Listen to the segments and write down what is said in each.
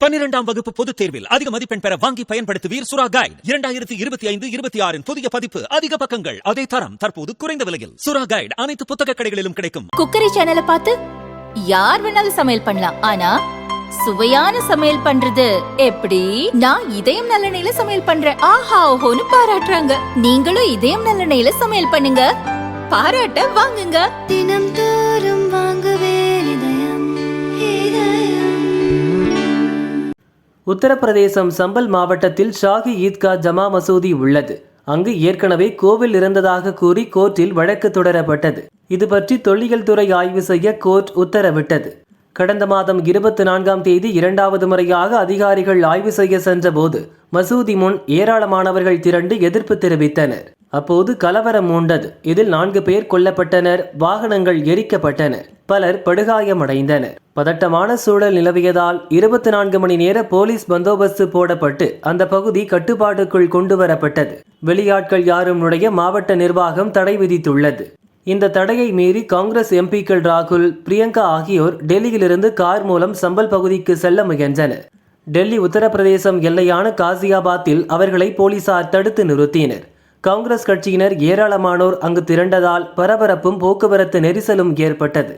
12ஆம் வகுப்பு பொதுத் தேர்வில் அதிக மதிப்பெண் பெற வாங்கி பயன்படுத்துவீர் சுறா கைடு 2025-26 புதிய பதிப்பு. அதிக பக்கங்கள், அதே தரம், தற்போது குறைந்த விலையில். சுறா கைடு அனைத்து புத்தக கடைகளிலும் கிடைக்கும். குக்கரி சேனலை பார்த்து யார் வேணாலும் சமையல் பண்ணலாம். ஆனா சுவையான சமையல் பண்றது எப்படி? நான் இதயம் நல்லெண்ணெயில சமையல் பண்றேன். ஆஹா ஓஹோன்னு பாராட்டுறாங்க. நீங்களும் இதயம் நல்லெண்ணெயில சமையல் பண்ணுங்க, பாராட்ட வாங்குங்க. தினம் தோறும் வாங்குவே இதயம். உத்தரப்பிரதேசம் சம்பல் மாவட்டத்தில் ஷாஹி ஈத்கா ஜமா மசூதி உள்ளது. அங்கு ஏற்கனவே கோவில் இருந்ததாக கூறி கோர்ட்டில் வழக்கு தொடரப்பட்டது. இது பற்றி தொல்லியல் துறை ஆய்வு செய்ய கோர்ட் உத்தரவிட்டது. கடந்த மாதம் 24ஆம் தேதி இரண்டாவது முறையாக அதிகாரிகள் ஆய்வு செய்ய சென்றபோது மசூதி முன் ஏராளமானவர்கள் திரண்டு எதிர்ப்பு தெரிவித்தனர். அப்போது கலவரம் மூண்டது. இதில் 4 பேர் கொல்லப்பட்டனர், வாகனங்கள் எரிக்கப்பட்டன, பலர் படுகாயமடைந்தனர். பதட்டமான சூழல் நிலவியதால் 24 மணி நேர போலீஸ் பந்தோபஸ்து போடப்பட்டு அந்த பகுதி கட்டுப்பாட்டுக்குள் கொண்டு வரப்பட்டது. வெளியாட்கள் யாரும் நுழைய மாவட்ட நிர்வாகம் தடை விதித்துள்ளது. இந்த தடையை மீறி காங்கிரஸ் எம்பிக்கள் ராகுல், பிரியங்கா ஆகியோர் டெல்லியிலிருந்து கார் மூலம் சம்பல் பகுதிக்கு செல்ல முயன்றனர். டெல்லி உத்தரப்பிரதேசம் எல்லையான காசியாபாத்தில் அவர்களை போலீசார் தடுத்து நிறுத்தினர். காங்கிரஸ் கட்சியினர் ஏராளமானோர் அங்கு திரண்டதால் பரபரப்பும் போக்குவரத்து நெரிசலும் ஏற்பட்டது.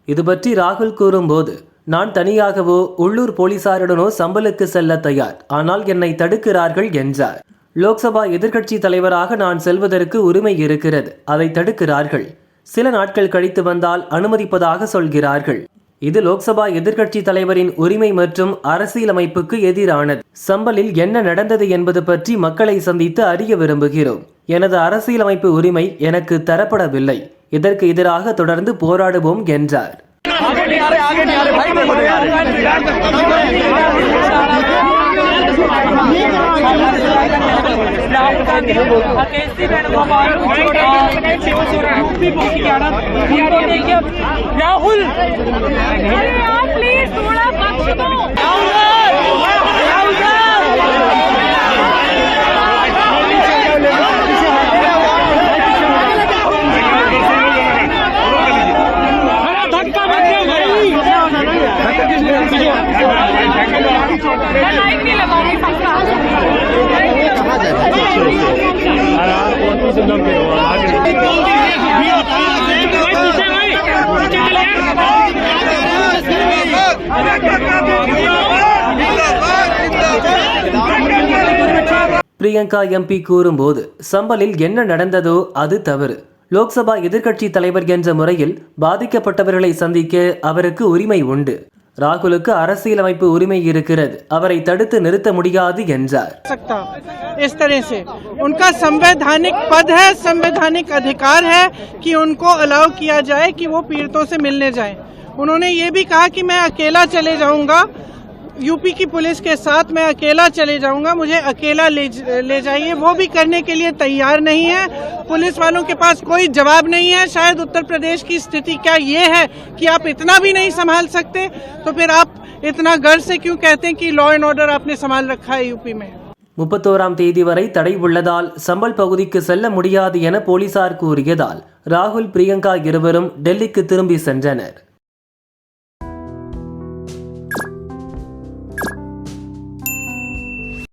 இதுபற்றி ராகுல் கூறும்போது, நான் தனியாகவோ உள்ளூர் போலீசாருடனோ சம்பலுக்கு செல்ல தயார், ஆனால் என்னை தடுக்கிறார்கள் என்றார். லோக்சபா எதிர்க்கட்சி தலைவராக நான் செல்வதற்கு உரிமை இருக்கிறது, அதை தடுக்கிறார்கள். சில நாட்கள் கழித்து வந்தால் அனுமதிப்பதாக சொல்கிறார்கள். இது லோக்சபா எதிர்க்கட்சி தலைவரின் உரிமை மற்றும் அரசியலமைப்புக்கு எதிரானது. சம்பலில் என்ன நடந்தது என்பது பற்றி மக்களை சந்தித்து அறிய விரும்புகிறோம். எனது அரசியலமைப்பு உரிமை எனக்கு தரப்படவில்லை. இதற்கு எதிராக தொடர்ந்து போராடுவோம் என்றார். राहुल प्लीज थोड़ा पक्ष दो। பிரியங்கா எம்பி கூறும்போது, சம்பலில் என்ன நடந்ததோ அது தவறு. லோக்சபா எதிர்க்கட்சி தலைவர் என்ற முறையில் பாதிக்கப்பட்டவர்களை சந்திக்க அவருக்கு உரிமை உண்டு. ராகுலுக்கு அரசியலமைப்பு உரிமை இருக்கிறது, அவரை தடுத்து நிறுத்த முடியாது என்றார். इस तरह से उनका संवैधानिक पद है, संवैधानिक अधिकार है कि उनको अलाउ किया जाए कि वो पीड़ितों से मिलने जाएं। उन्होंने ये भी कहा कि मैं अकेला चले जाऊंगा, यूपी की पुलिस के साथ मैं अकेला चले जाऊंगा, मुझे अकेला ले जाइए। वो भी करने के लिए तैयार नहीं है। पुलिस वालों के पास कोई जवाब नहीं है। शायद उत्तर प्रदेश की स्थिति क्या ये है कि आप इतना भी नहीं संभाल सकते, तो फिर आप इतना गर्व से क्यों कहते हैं कि लॉ एंड ऑर्डर आपने संभाल रखा है यूपी में। 31ஆம் தேதி வரை தடை உள்ளதால் சம்பல் பகுதிக்கு செல்ல முடியாது என போலீசார் கூறியதால் ராகுல், பிரியங்கா இருவரும் டெல்லிக்கு திரும்பி சென்றனர்.